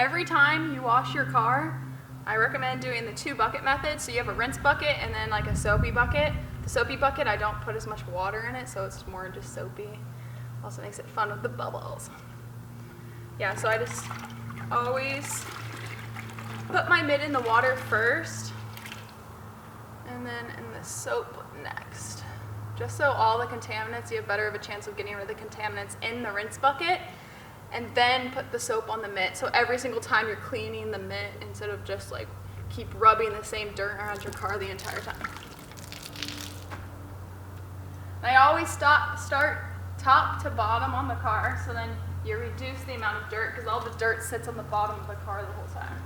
every time you wash your car, I recommend doing the 2-bucket method. So you have a rinse bucket and then like a soapy bucket. The soapy bucket, I don't put as much water in it, so it's more just soapy. Also makes it fun with the bubbles. Yeah, so I just always put my mitt in the water first and then in the soap next. Just so all the contaminants, you have better of a chance of getting rid of the contaminants in the rinse bucket, and then put the soap on the mitt. So every single time you're cleaning the mitt instead of just like keep rubbing the same dirt around your car the entire time. And I always start top to bottom on the car, so then you reduce the amount of dirt because all the dirt sits on the bottom of the car the whole time.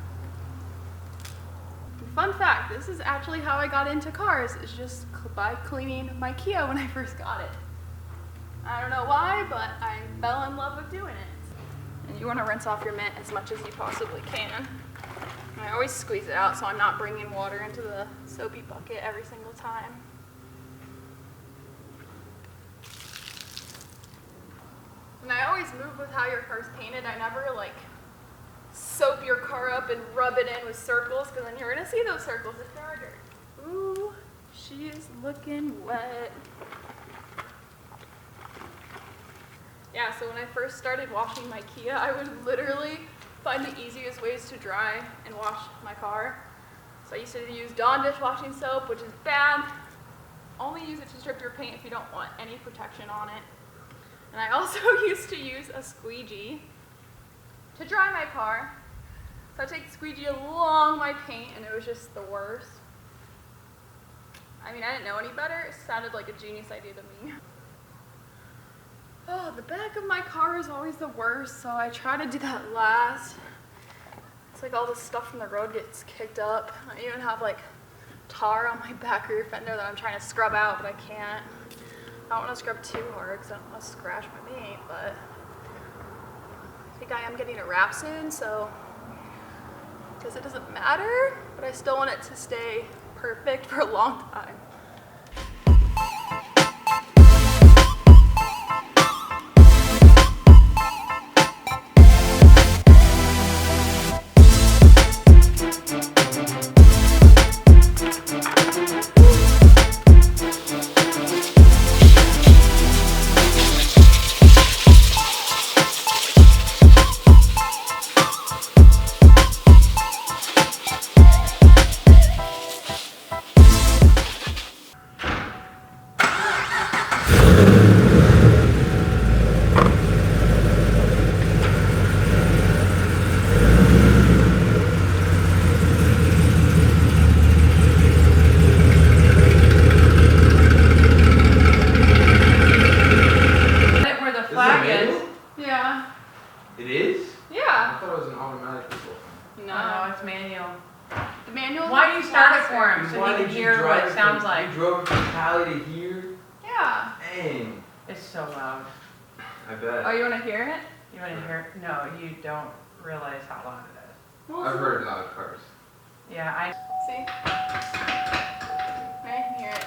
And fun fact, this is actually how I got into cars, is just by cleaning my Kia when I first got it. I don't know why, but I fell in love with doing it. And you want to rinse off your mitt as much as you possibly can. And I always squeeze it out so I'm not bringing water into the soapy bucket every single time. And I always move with how your car's painted. I never like soap your car up and rub it in with circles, because then you're gonna see those circles if there are dirt. Ooh, she is looking wet. Yeah, so when I first started washing my Kia, I would literally find the easiest ways to dry and wash my car. So I used to use Dawn dishwashing soap, which is bad. Only use it to strip your paint if you don't want any protection on it. And I also used to use a squeegee to dry my car. So I take the squeegee along my paint, and it was just the worst. I mean, I didn't know any better. It sounded like a genius idea to me. Oh, the back of my car is always the worst, so I try to do that last. It's like all the stuff from the road gets kicked up. I even have like tar on my back rear fender that I'm trying to scrub out, but I can't. I don't want to scrub too hard because I don't want to scratch my paint, but I think I am getting a wrap soon, so I guess it doesn't matter, but I still want it to stay perfect for a long time. It is? Yeah. I thought it was an automatic whistle. No, it's manual. The manual. Why do you start it for him so Why he did can you hear drive what it sounds like? You drove it from Cali to here? Yeah. Dang. It's so loud. I bet. Oh, you want to hear it? You want to hear it? No, you don't realize how loud it is. Well, I've heard loud cars. Yeah, I. See? I can hear it.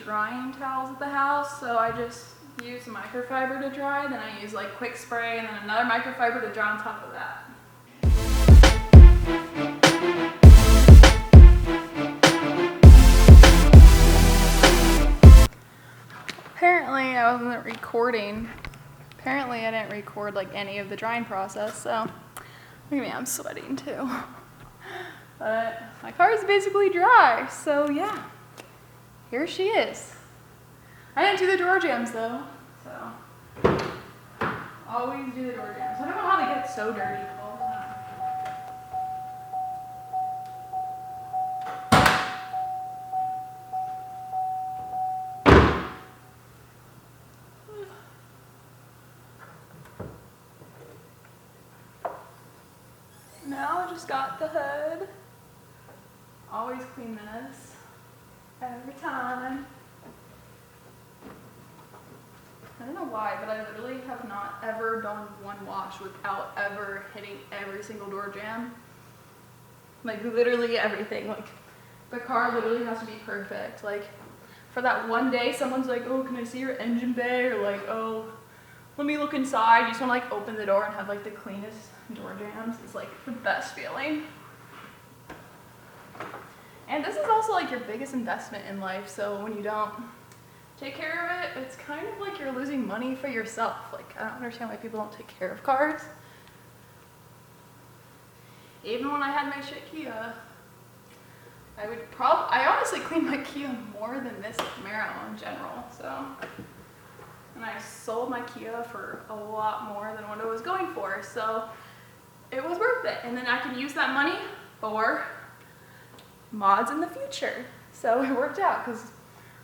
Drying towels at the house, so I just use microfiber to dry, then I use like quick spray and then another microfiber to dry on top of that. Apparently I wasn't recording. Apparently I didn't record like any of the drying process, so look at me, I'm sweating too. But my car is basically dry, so yeah. Here she is. I didn't do the door jams though, so always do the door jams. I don't know how they get so dirty all the time. just got the hood. Always clean this every time. I don't know why, but I literally have not ever done one wash without ever hitting every single door jamb. Like literally everything. Like the car literally has to be perfect. Like for that one day someone's like, oh, can I see your engine bay? Or like, oh, let me look inside. You just want to like open the door and have like the cleanest door jambs. It's like the best feeling. And this is also like your biggest investment in life. So when you don't take care of it, it's kind of like you're losing money for yourself. Like I don't understand why people don't take care of cars. Even when I had my shit Kia, I honestly clean my Kia more than this Camaro in general, so. And I sold my Kia for a lot more than what it was going for, so it was worth it. And then I can use that money for mods in the future. So it worked out because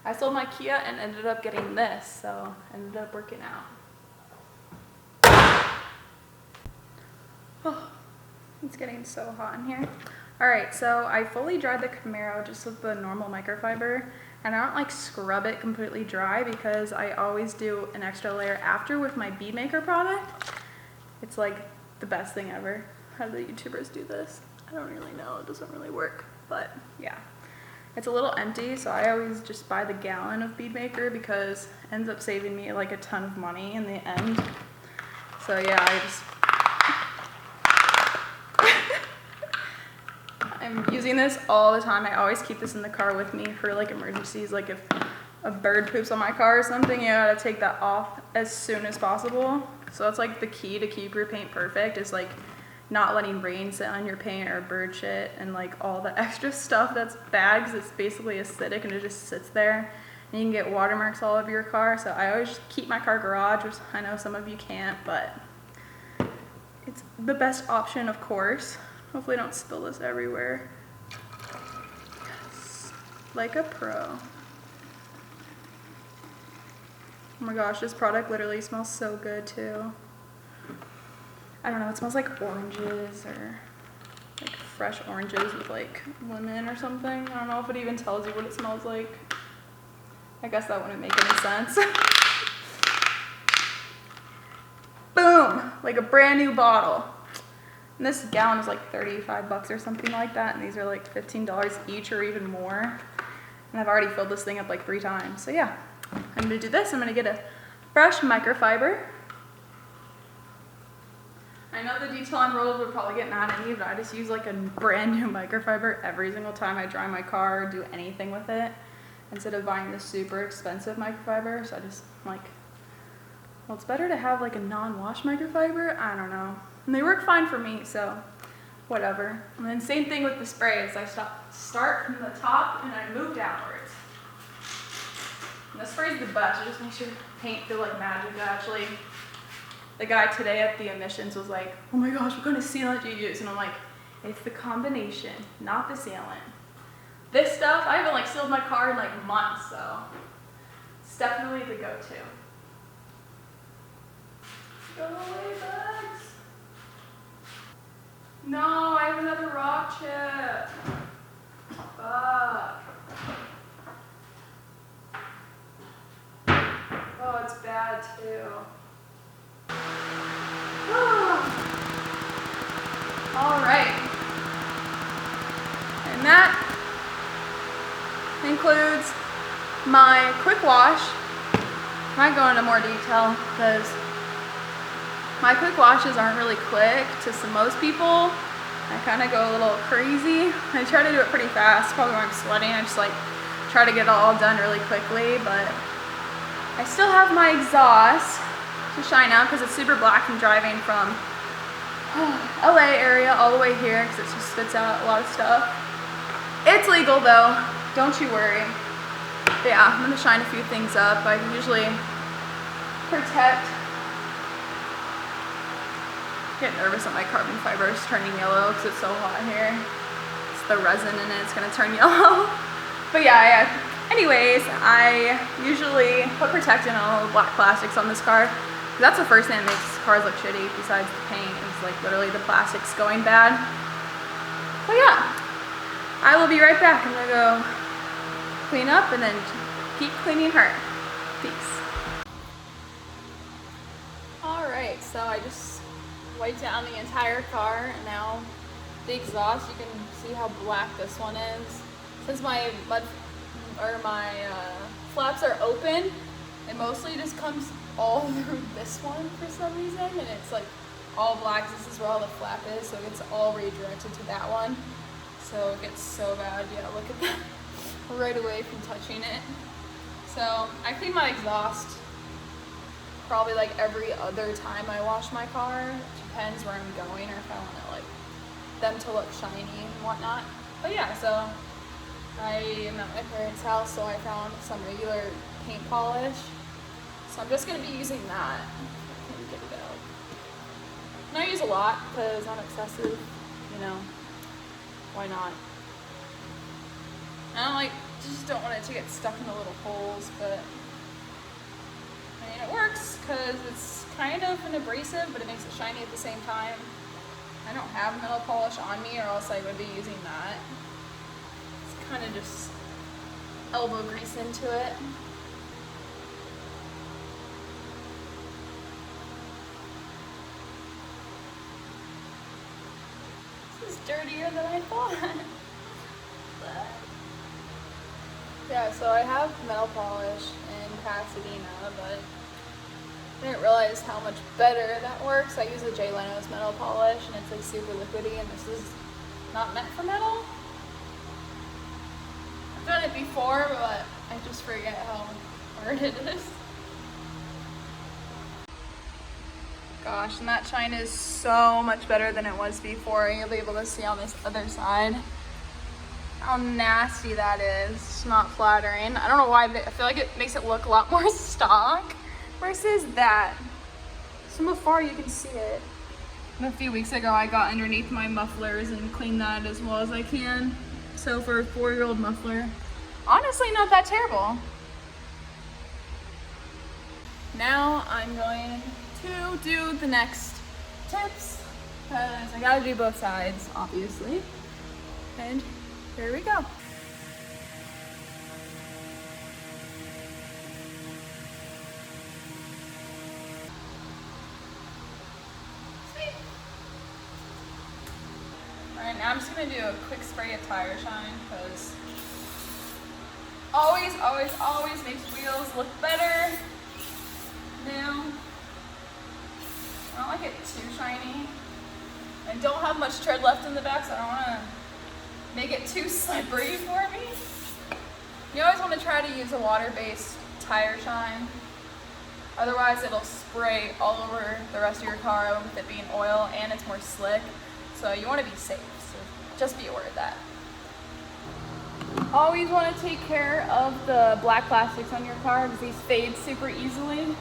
I sold my Kia and ended up getting this, so it ended up working out. Oh, it's getting so hot in here. All right, so I fully dried the Camaro just with the normal microfiber, and I don't like scrub it completely dry because I always do an extra layer after with my bead maker product. It's like the best thing ever. How do the YouTubers do this? I don't really know, it doesn't really work, but yeah. It's a little empty, so I always just buy the gallon of bead maker because it ends up saving me like a ton of money in the end. So yeah, I'm using this all the time. I always keep this in the car with me for like emergencies. Like if a bird poops on my car or something, you gotta take that off as soon as possible. So that's like the key to keep your paint perfect, is like not letting rain sit on your paint or bird shit and like all the extra stuff that's bad because it's basically acidic and it just sits there. And you can get watermarks all over your car. So I always keep my car garage, which I know some of you can't, but it's the best option, of course. Hopefully I don't spill this everywhere. Yes. Like a pro. Oh my gosh, this product literally smells so good too. I don't know, it smells like oranges or like fresh oranges with like lemon or something. I don't know if it even tells you what it smells like. I guess that wouldn't make any sense. Boom, like a brand new bottle. And this gallon is like 35 bucks or something like that, and these are like $15 each or even more. And I've already filled this thing up like 3 times. So yeah, I'm gonna do this. I'm gonna get a fresh microfiber. I know the detail on rollers would probably get mad at me, but I just use like a brand new microfiber every single time I dry my car or do anything with it, instead of buying the super expensive microfiber. So I just like, well, it's better to have like a non-wash microfiber. I don't know. And they work fine for me, so whatever. And then same thing with the sprays. I start from the top and I move downwards. And the spray's the best. It just makes your paint feel like magic. Actually, the guy today at the emissions was like, oh my gosh, what kind of sealant do you use? And I'm like, it's the combination, not the sealant. This stuff, I haven't like sealed my car in like months, so it's definitely the go-to. Go away, bugs. No, I have another rock chip. Fuck. Oh, it's bad too. All right. And that includes my quick wash. I might go into more detail because my quick washes aren't really quick to most people. I kind of go a little crazy. I try to do it pretty fast, probably when I'm sweating. I just like try to get it all done really quickly, but I still have my exhaust to shine out because it's super black from driving from LA area all the way here because it just spits out a lot of stuff. It's legal though, don't you worry. But yeah, I'm gonna shine a few things up. I usually protect. Get nervous that my carbon fiber is turning yellow because it's so hot here. It's the resin in it, it's gonna turn yellow. But yeah, anyways, I usually put protectant on all the black plastics on this car. That's the first thing that makes cars look shitty besides the paint, is like literally the plastics going bad. I will be right back. I'm gonna go clean up and then keep cleaning her. Peace. Alright, so I just wiped down the entire car, and now the exhaust, you can see how black this one is. Since my flaps are open, it mostly just comes all through this one for some reason, and it's like all black. This is where all the flap is, so it gets all redirected to that one. So it gets so bad. Yeah, look at that right away from touching it. So I clean my exhaust probably like every other time I wash my car. It depends where I'm going or if I want it, like them to look shiny and whatnot. But yeah, so I am at my parents' house, so I found some regular paint polish. So I'm just gonna be using that. Let me get it out. And I use a lot because I'm excessive, you know. Why not? I don't like, just don't want it to get stuck in the little holes, but I mean, it works because it's kind of an abrasive, but it makes it shiny at the same time. I don't have metal polish on me, or else I would be using that. It's kind of just elbow grease into it. This is dirtier than I thought. But yeah, so I have metal polish in Pasadena, but I didn't realize how much better that works. I use a Jay Leno's metal polish, and it's like super liquidy, and this is not meant for metal. I've done it before, but I just forget how hard it is. Gosh, and that shine is so much better than it was before. You'll be able to see on this other side how nasty that is. It's not flattering. I don't know why, but I feel like it makes it look a lot more stock versus that. From afar you can see it. And a few weeks ago I got underneath my mufflers and cleaned that as well as I can. So for a 4-year-old muffler, honestly not that terrible. Now I'm going to do the next tips because I gotta do both sides, obviously. And here we go. Sweet. Alright, now I'm just gonna do a quick spray of tire shine because always makes wheels look better. Now, I don't like it too shiny. I don't have much tread left in the back, so I don't want to make it too slippery for me. You always want to try to use a water-based tire shine. Otherwise, it'll spray all over the rest of your car with it being oil, and it's more slick. So you want to be safe, so just be aware of that. Always want to take care of the black plastics on your car because these fade super easily.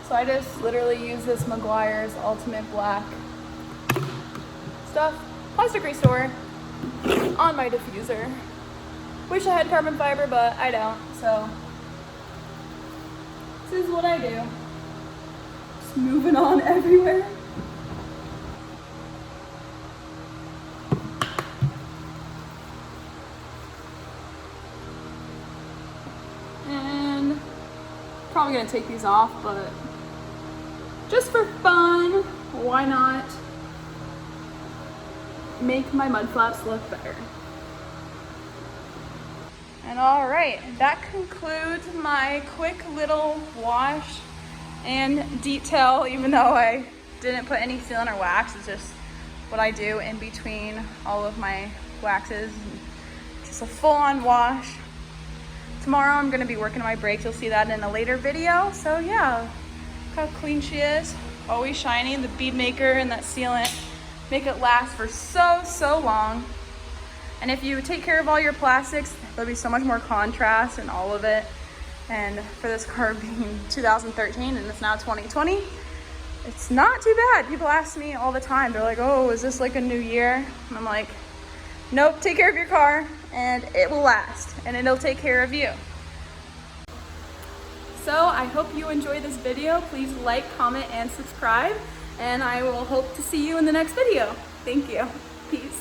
So I just literally use this Meguiar's Ultimate Black stuff, plastic restore, on my diffuser. Wish I had carbon fiber, but I don't, so this is what I do. Just moving on everywhere. And probably gonna take these off, but just for fun, why not make my mud flaps look better? And all right, that concludes my quick little wash and detail, even though I didn't put any sealant or wax. It's just what I do in between all of my waxes. Just a full-on wash. Tomorrow I'm gonna be working on my brakes. You'll see that in a later video. So yeah, look how clean she is. Always shiny. The bead maker and that sealant make it last for so long. And if you take care of all your plastics, there'll be so much more contrast in all of it. And for this car being 2013 and it's now 2020, it's not too bad. People ask me all the time, they're like, oh, is this like a new year? And I'm like, nope, take care of your car and it will last and it'll take care of you. So I hope you enjoyed this video. Please like, comment, and subscribe. And I will hope to see you in the next video. Thank you. Peace.